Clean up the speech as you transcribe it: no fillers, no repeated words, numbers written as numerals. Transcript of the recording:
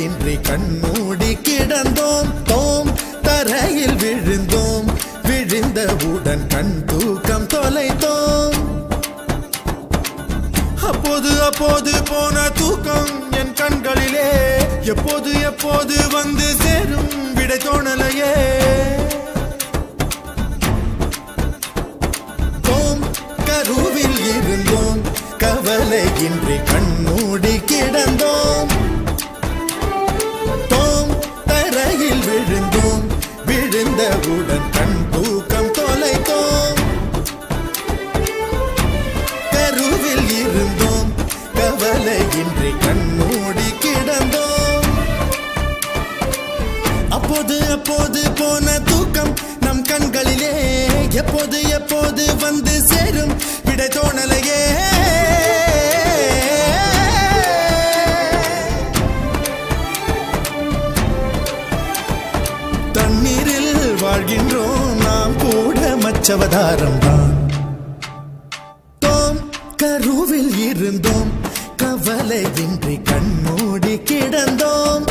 இன்றி கண்மூடி கிடந்தோம் தோம் தரையில் விழுந்தோம் விழுந்தவுடன் கண் தூக்கம் தொலைத்தோம் அப்போது அப்போது போன தூக்கம் என் கண்களிலே எப்போது எப்போது வந்து சேரும் விடை தோணலையே தோம் கருவில் இருந்தோம் கவலை இன்றி கண்மூடி கிடந்தோம் தோம் தரையில் விழுந்தோம் விழுந்தவுடன் கண் தூக்கம் தொலைத்தோம் கருவில் இருந்தோம் கவலை இன்றி கண்மூடி கிடந்தோம் அப்போது அப்போது போன தூக்கம் நம் கண்களிலே எப்போது எப்போது வந்து சேரும் விடை தோணலையே தண்ணீரில் வாழ்கின்றோம் நாம் கூட மச்சவதாரம் தான் தோம் கருவில் இருந்தோம் கவலை இன்றி கண்மூடி கிடந்தோம்